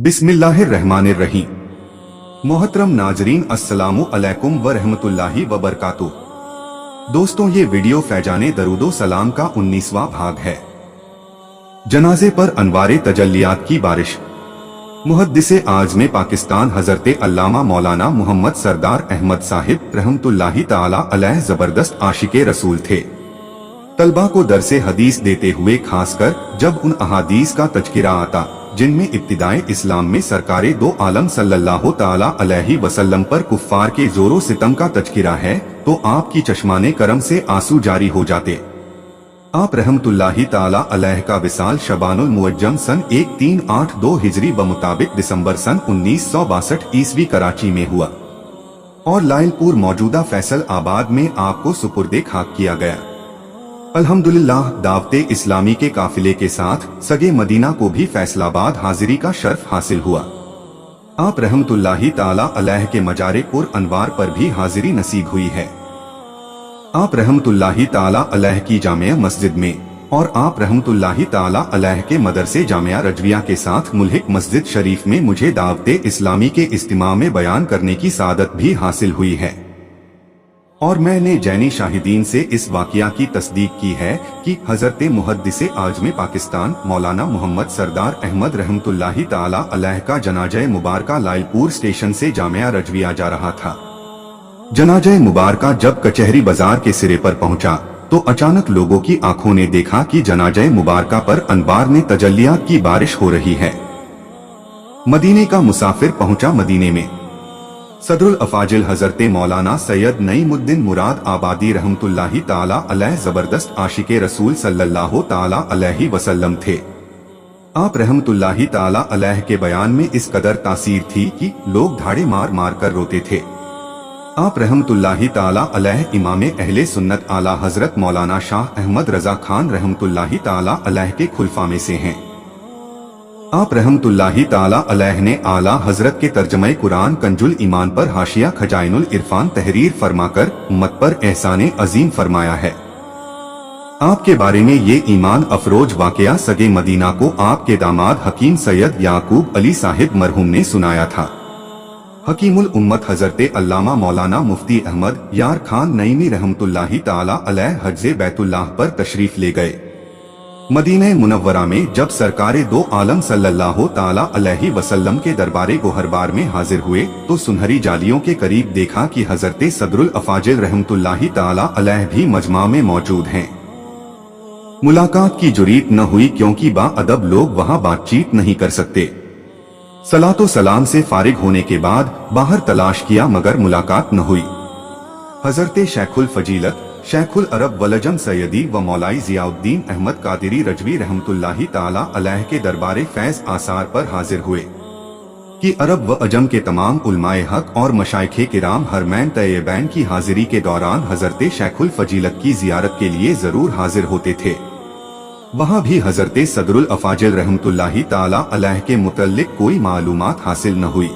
बिस्मिल्लाहिर्रहमानिर्रहीम। मोहतरम नाजरीन, अस्सलामु अलैकुम व रहमतुल्लाहि व बरकातुहू। दोस्तों, ये वीडियो फैजाने दरूदो सलाम का 19वां भाग है। जनाजे पर अनवारे तजल्लियात की बारिश। मुहद्दिसे आज़म पाकिस्तान हजरत अल्लामा मौलाना मोहम्मद सरदार अहमद साहिब रहमतुल्लाहि ताला अलैह जबरदस्त आशिके रसूल थे। तलबा को दरसे हदीस देते हुए खासकर जब उन अहादीस का तज़किरा आता जिनमें इब्तिदाए इस्लाम में सरकारे दो आलम सल्लल्लाहु ताला अलैहि वसल्लम पर कुफ्फार के जोरो सितम का तज़किरा है, तो आपकी चश्माने करम से आंसू जारी हो जाते। आप रहमतुल्लाहि ताला अलैह का विसाल शबानुल मुअज्जम सन 1382 हिजरी बमुताबिक दिसंबर सन 1962 ईस्वी कराची में हुआ और लाइलपुर मौजूदा फैसल आबाद में आपको सुपुर्दे खाक किया गया। अल्हम्दुलिल्लाह, दावते इस्लामी के काफिले के साथ सगे मदीना को भी फैसलाबाद हाजिरी का शर्फ हासिल हुआ। आप रहमतुल्लाहि ताला अलैह के मजारे पुर अनवार पर भी हाजिरी नसीब हुई है। आप रहमतुल्लाहि ताला अलैह की जामिया मस्जिद में और आप रहमतुल्लाहि ताला अलैह के मदरसे जामिया रजविया के साथ मुल्हिक मस्जिद शरीफ में मुझे दावते इस्लामी के इज्तिमा में बयान करने की सादत भी हासिल हुई है और मैंने जैनी शाहिदीन से इस वाक़िया की तस्दीक की है कि हजरत मुहद्दिसे आज़म पाकिस्तान मौलाना मोहम्मद सरदार अहमद रहमतुल्लाहि ताला अलैह का जनाजा मुबारका लाइलपुर स्टेशन से जामिया रजविया जा रहा था। जनाजा मुबारका जब कचहरी बाजार के सिरे पर पहुंचा तो अचानक लोगों की आंखों ने देखा कि जनाजा मुबारका पर अनवार में तजल्लियात की बारिश हो रही है। मदीने का मुसाफिर पहुंचा मदीने में। सदरुल अफाजिल हजरत मौलाना सैयद नईमुद्दीन मुराद आबादी रहमतुल्लाहि ताला अलैह जबरदस्त आशिके रसूल सल्लल्लाहु ताला अलैहि वसल्लम थे। आप रहमतुल्लाहि ताला अलैह के बयान में इस कदर तासीर थी कि लोग धाड़े मार मार कर रोते थे। आप रहमतुल्लाहि ताला अलैह इमाम अहले सुन्नत आला हजरत मौलाना शाह अहमद रजा खान रहमतुल्लाहि ताला अलैह के खुलफा में से हैं। आप रहमतुल्लाहि ताला अलैह ने आला हजरत के तर्जमे कुरान कंजुल ईमान पर हाशिया खजाइनुल इरफान तहरीर फरमाकर उम्मत पर एहसाने अजीम फरमाया है। आपके बारे में ये ईमान अफरोज वाकया सगे मदीना को आपके दामाद हकीम सैयद याकूब अली साहिब मरहूम ने सुनाया था। हकीमुल उम्मत हजरत अल्लामा मौलाना मुफ्ती अहमद यार खान नईमी रहमतुल्लाहि ताला अलैह हज्जे बैतुल्लाह पर तशरीफ ले गए। मदीना मुनव्वरा में जब सरकारे दो आलम सल्लल्लाहु ताला अलैहि वसल्लम के दरबारे गोहरबार में हाजिर हुए तो सुनहरी जालियों के करीब देखा कि हजरत सदरुल अफाजिल रहमतुल्लाहि ताला अलैह भी मजमा में मौजूद हैं। मुलाकात की जुरीत न हुई क्योंकि बाअदब लोग वहां बातचीत नहीं कर सकते। सलातो सलाम से फारिग होने के बाद बाहर तलाश किया मगर मुलाकात न हुई। हजरत शेखुल फजीलत शेखुल अरब वलजम सैयदी व मौलाई जियाउद्दीन अहमद कादिरी रजवी रहमतुल्लाहि ताला अलैह के दरबारे फैज आसार पर हाजिर हुए कि अरब व अजम के तमाम उलमाए हक और मशाइखे किराम हरमैन तैयबैन की हाजिरी के दौरान हजरत शेखुल फजीलत की जियारत के लिए जरूर हाजिर होते थे। वहाँ भी हजरत सदरुल अफाजिल रहमतुल्लाहि ताला अलैह के मुतल्लिक कोई मालूमात हासिल न हुई।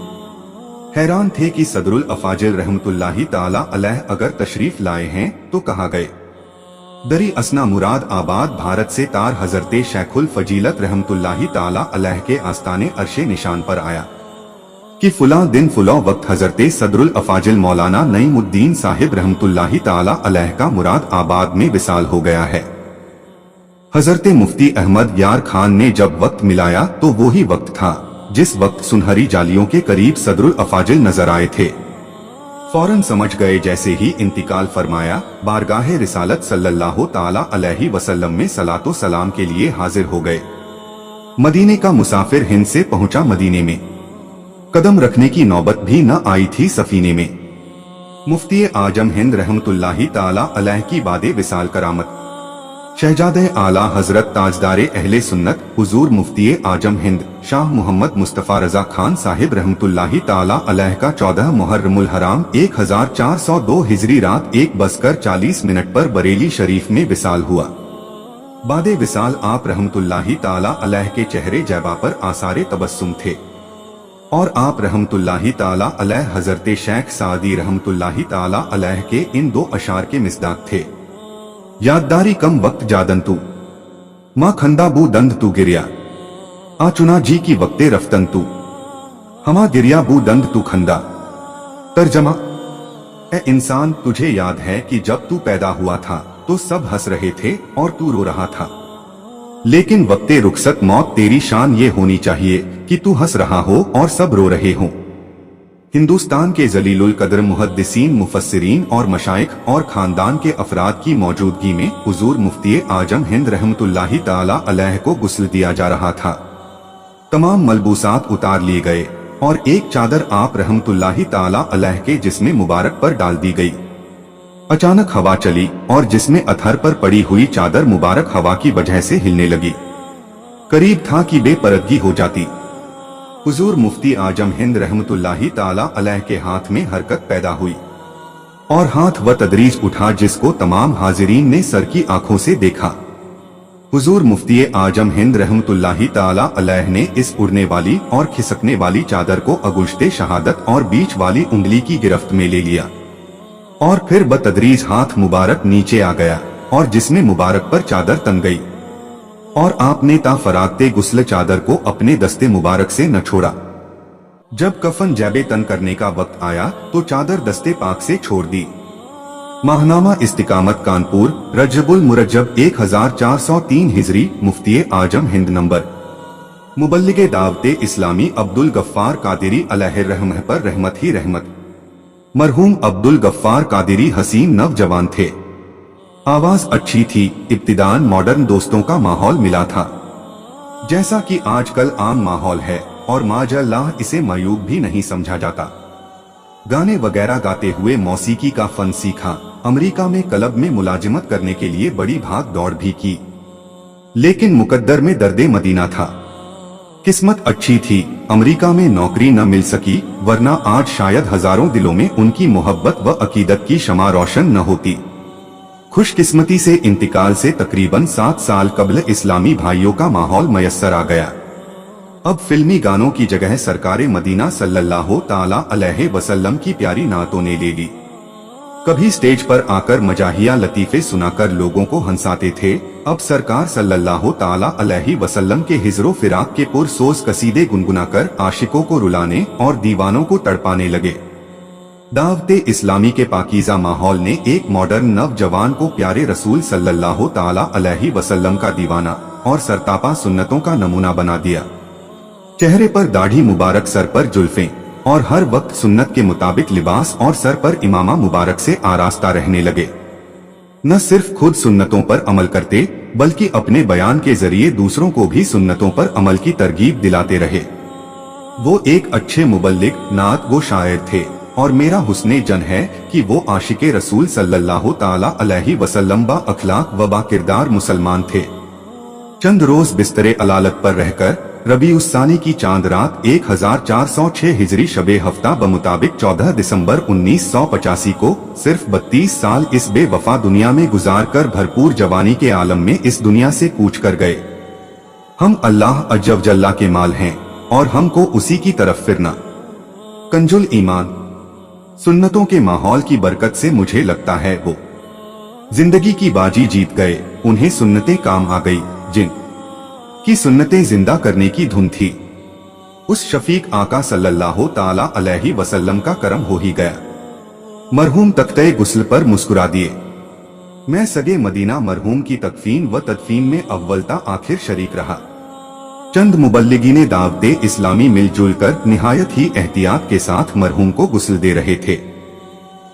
हैरान थे कि सदरुल अफाजिल रहमतुल्लाहि ताला अलैह अगर तशरीफ लाए हैं तो कहाँ गए। दरी असना मुराद आबाद भारत से तार हजरत शेखुल फजीलत रहमतुल्लाहि ताला अलैह के आस्ताने अर्शे निशान पर आया कि फुला दिन फुला वक्त हजरत सदरुल अफाजिल मौलाना नईमुद्दीन साहिब रहमतुल्लाहि ताला अलैह का मुराद आबाद में विसाल हो गया है। हजरत मुफ्ती अहमद यार खान ने जब वक्त मिलाया तो वो ही वक्त था जिस वक्त सुनहरी जालियों के करीब सदरुल अफाजिल नजर आए थे। फौरन समझ गए, जैसे ही इंतिकाल फरमाया बारगाहे रिसालत सल्लल्लाहु ताला अलैहि वसल्लम में सलातो सलाम के लिए हाजिर हो गए। मदीने का मुसाफिर हिंद से पहुंचा मदीने में। कदम रखने की नौबत भी न आई थी सफीने में। मुफ्ती आजम हिंद रहमतुल्लाहि ताला अलैह की बादे विसाल करामत शहजादे आला हजरत ताजदारे अहले सुन्नत हुजूर मुफ्ती आजम हिंद शाह मोहम्मद मुस्तफा रजा खान साहिब रहमतुल्लाहि ताला अलैह का 14 मुहर्रमुल हराम 1402 हिजरी रात 1:40 पर बरेली शरीफ में विसाल हुआ। बादे विसाल आप रहमतुल्लाहि ताला अलैह के चेहरे जैबा पर आसारे तबस्सुम थे और आप रहमतुल्लाहि ताला अलैह हजरत शेख सादी रहमतुल्लाहि ताला अलैह के इन दो अशार के मिसदाक थे। याददारी कम वक्त जादंतु माँ खंदा बू दंद तू गिरिया आ चुना जी की वक्ते रफ्तन तू। हमा गिरिया बू दंद तू खंदा। तर्जमा, ए इंसान, तुझे याद है कि जब तू पैदा हुआ था तो सब हंस रहे थे और तू रो रहा था, लेकिन वक्ते रुखसत मौत तेरी शान ये होनी चाहिए कि तू हंस रहा हो और सब रो रहे हों। हिंदुस्तान के जलीलुल कद्र मुहद्दिसीन, मुफस्सिरीन और मशाइख और खानदान के अफराद की मौजूदगी में हुजूर मुफ्ती आजम हिंद रहमतुल्लाही ताला अलैह को गुस्ल दिया जा रहा था। तमाम मलबूसात उतार लिए गए और एक चादर आप रहमतुल्लाही ताला अलैह के जिस्म मुबारक पर डाल दी गई। अचानक हवा चली और जिसमें अथर पर पड़ी हुई चादर मुबारक हवा की वजह से हिलने लगी। करीब था कि बेपरदगी हो जाती। हुजूर मुफ्ती आजम हिंद रहमतुल्लाही ताला अलैह के हाथ में हरकत पैदा हुई और हाथ व तदरीज उठा, जिसको तमाम हाजिरीन ने सर की आंखों से देखा। हुजूर मुफ्ती आजम हिंद रहमतुल्लाही ताला अलैह ने इस उड़ने वाली और खिसकने वाली चादर को अगुश्ते शहादत और बीच वाली उंगली की गिरफ्त में ले लिया और फिर बतदरीज हाथ मुबारक नीचे आ गया और जिसमें मुबारक पर चादर तन गई और आपने ता फरागते गुस्ल चादर को अपने दस्ते मुबारक से न छोड़ा। जब कफन जैबे तन करने का वक्त आया तो चादर दस्ते पाक से छोड़ दी। माहनामा इस्तिकामत, कानपुर, रजबुल मुरज्जब 1403 हिजरी। मुफ्ती आजम हिंद नंबर मुबल्लिगे दावते इस्लामी अब्दुल गफ्फार कादिरी अलैहिर रहमह पर रहमत ही रहमत। मरहूम अब्दुल गफ्फार कादिरी हसीन नौजवान थे, आवाज अच्छी थी, इब्तिदान मॉडर्न दोस्तों का माहौल मिला था, जैसा कि आजकल आम माहौल है और माजल्लाह इसे मायूब भी नहीं समझा जाता। गाने वगैरह गाते हुए मौसीकी का फन सीखा। अमेरिका में क्लब में मुलाजिमत करने के लिए बड़ी भाग दौड़ भी की, लेकिन मुकद्दर में दर्दे मदीना था। किस्मत अच्छी थी, अमेरिका में नौकरी न मिल सकी, वरना आज शायद हजारों दिलों में उनकी मोहब्बत व अकीदत की शमा रोशन न होती। खुशकिस्मती से इंतकाल से तकरीबन 7 साल कबल इस्लामी भाइयों का माहौल मयस्सर आ गया। अब फिल्मी गानों की जगह सरकारे मदीना सल्लल्लाहु ताला अलैहि वसल्लम की प्यारी नातों ने ले ली। कभी स्टेज पर आकर मजाहिया लतीफे सुनाकर लोगों को हंसाते थे, अब सरकार सल्लल्लाहु ताला अलैहि वसल्लम के हिजरो फिराक के पुरसोज कसीदे गुनगुनाकर आशिकों को रुलाने और दीवानों को तड़पाने लगे। दावते इस्लामी के पाकीज़ा माहौल ने एक मॉडर्न नवजवान को प्यारे रसूल सल्लल्लाहु ताला अलैहि वसल्लम का दीवाना और सरतापा सुन्नतों का नमूना बना दिया। चेहरे पर दाढ़ी मुबारक, सर पर जुल्फें और हर वक्त सुन्नत के मुताबिक लिबास और सर पर इमामा मुबारक से आरास्ता रहने लगे। न सिर्फ खुद सुन्नतों पर अमल करते बल्कि अपने बयान के जरिए दूसरों को भी सुन्नतों पर अमल की तरगीब दिलाते रहे। वो एक अच्छे मुबल्लिग, नात गो शायर थे और मेरा हुस्ने जन है कि वो आशिके रसूल सल्लल्लाहु ताला अलैहि वसल्लम बा अखलाक व बा किरदार मुसलमान थे। चंद रोज बिस्तरे अलालत पर रहकर रबीउस्सानी की चांद रात 1406 हिजरी शबे हफ्ता बमुताबिक 14 दिसंबर 1985 को सिर्फ 32 साल इस बेवफा दुनिया में गुजार कर भरपूर जवानी के आलम में इस दुनिया से कूच कर गए। हम अल्लाह अज्ज व जल्ला के माल हैं और हमको उसी की तरफ फिरना। कंजुल ईमान, सुन्नतों के माहौल की बरकत से मुझे लगता है वो जिंदगी की बाजी जीत गए। उन्हें सुन्नतें काम आ गई, जिन की सुन्नतें जिंदा करने की धुन थी। उस शफीक आका सल्लल्लाहु ताला अलैहि वसल्लम का करम हो ही गया। मरहूम तख्ते गुस्ल पर मुस्कुरा दिए। मैं सगे मदीना मरहूम की तकफीन व तदफीन में अव्वलता आखिर शरीक रहा। चंद मुबल्लिगीने दावते इस्लामी मिलजुल कर निहायत ही एहतियात के साथ मरहूम को गुस्ल दे रहे थे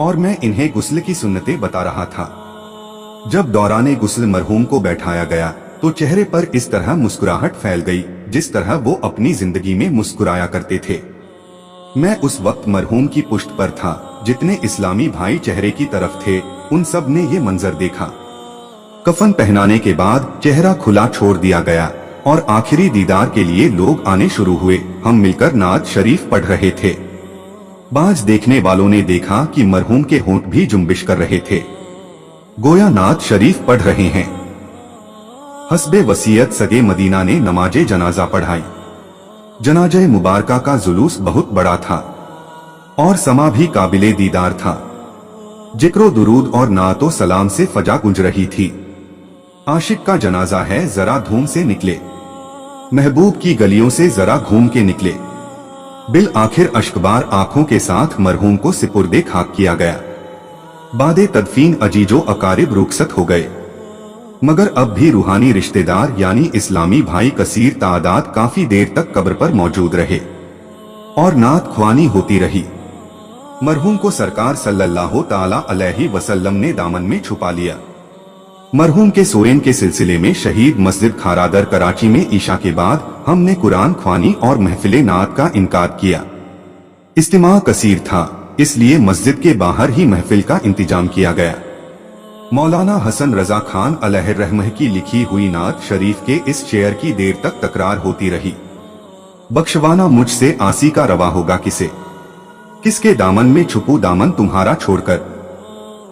और मैं इन्हें गुस्ल की सुन्नतें बता रहा था। जब दौराने गुस्ल मरहूम को बैठाया गया तो चेहरे पर इस तरह मुस्कुराहट फैल गई जिस तरह वो अपनी जिंदगी में मुस्कुराया करते थे। मैं उस वक्त मरहूम की पुश्त पर था। जितने इस्लामी भाई चेहरे की तरफ थे उन सब ने ये मंजर देखा। कफन पहनाने के बाद चेहरा खुला छोड़ दिया गया और आखिरी दीदार के लिए लोग आने शुरू हुए। हम मिलकर नात शरीफ पढ़ रहे थे। बाज देखने वालों ने देखा कि मरहूम के होंठ भी जुम्बिश कर रहे थे, गोया नात शरीफ पढ़ रहे हैं। हस्बे वसीयत सगे मदीना ने नमाजे जनाजा पढ़ाई। जनाजे मुबारका का जुलूस बहुत बड़ा था और समा भी काबिले दीदार था। जिक्रो दुरूद और नातो सलाम से फजा गुंज रही थी। आशिक का जनाजा है, जरा धूम से निकले, महबूब की गलियों से जरा घूम के निकले। बिल आखिर अश्कबार आंखों के साथ मरहूम को सिपुर्दे खाक किया गया। बादे तदफीन अजीजो अकारिब रुखसत हो गए, मगर अब भी रूहानी रिश्तेदार यानी इस्लामी भाई कसीर तादाद काफी देर तक कब्र पर मौजूद रहे और नात ख्वानी होती रही। मरहूम को सरकार सल्लल्लाहु ताला अलैहि वसल्लम ने दामन में छुपा लिया। मरहूम के सोरेन के सिलसिले में शहीद मस्जिद खारादर कराची में ईशा के बाद हमने कुरान ख्वानी और महफिले नात का इनकार किया। इस्तिमा कसीर था, इसलिए मस्जिद के बाहर ही महफिल का इंतजाम किया गया। मौलाना हसन रजा खान अलैहिर्रहमह की लिखी हुई नात शरीफ के इस शेयर की देर तक तकरार होती रही। बख्शवाना मुझसे आसी का रवा होगा किसे, किसके दामन में छुपू दामन तुम्हारा छोड़कर।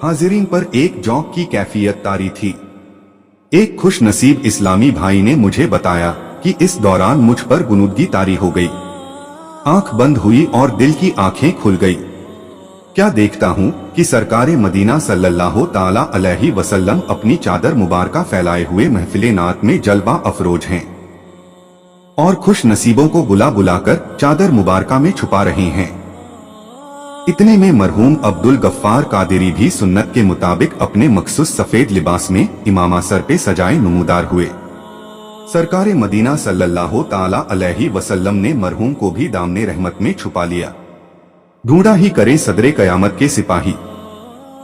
हाजिरीन पर एक जौक की कैफियत तारी थी। एक खुश नसीब इस्लामी भाई ने मुझे बताया कि इस दौरान मुझ पर गुनूदगी तारी हो गई। आंख बंद हुई और दिल की आंखें खुल गई। क्या देखता हूँ कि सरकारे मदीना सल्लल्लाहु ताला अलैहि वसल्लम अपनी चादर मुबारका फैलाए हुए महफिले नात में जलवा अफरोज हैं और खुश नसीबों को बुला बुलाकर चादर मुबारका में छुपा रहे हैं। इतने में मरहूम अब्दुल गफ्फार कादिरी भी सुन्नत के मुताबिक अपने मखसूस सफेद लिबास में इमामा सर पे सजाए नमूदार हुए। सरकारे मदीना सल्लल्लाहु ताला अलैहि वसल्लम ने मरहूम को भी दामने रहमत में छुपा लिया। ढूंढा ही करे सदरे कयामत के सिपाही,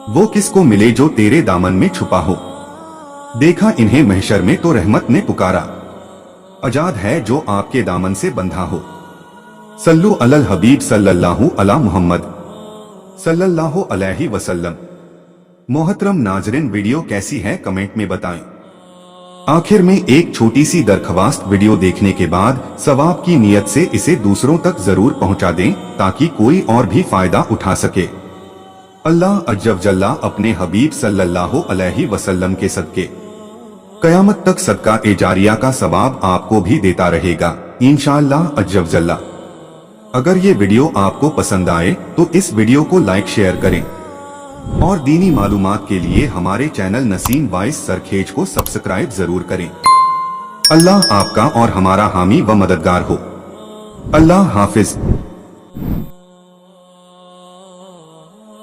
वो किसको मिले जो तेरे दामन में छुपा हो। देखा इन्हें महशर में तो रहमत ने पुकारा, आजाद है जो आपके दामन से बंधा हो। सल्लु अलल हबीब सल्लल्लाहु अला मुहम्मद सल्लल्लाहु अलैहि वसल्लम। मोहतरम नाजरीन, वीडियो कैसी है कमेंट में बताएं। आखिर में एक छोटी सी दरख्वास्त, वीडियो देखने के बाद सवाब की नियत से इसे दूसरों तक जरूर पहुंचा दें ताकि कोई और भी फायदा उठा सके। अल्लाह अज्जव जल्ला अपने हबीब सल्लल्लाहु अलैहि वसल्लम के सदके कयामत तक सदका ए जारिया का सवाब आपको भी देता रहेगा इंशाअल्लाह अज्जव जल्ला। अगर ये वीडियो आपको पसंद आए तो इस वीडियो को लाइक शेयर करें और दीनी मालूमात के लिए हमारे चैनल नसीम वॉइस सरखेज को सब्सक्राइब जरूर करें। अल्लाह आपका और हमारा हामी व मददगार हो। अल्लाह हाफिज।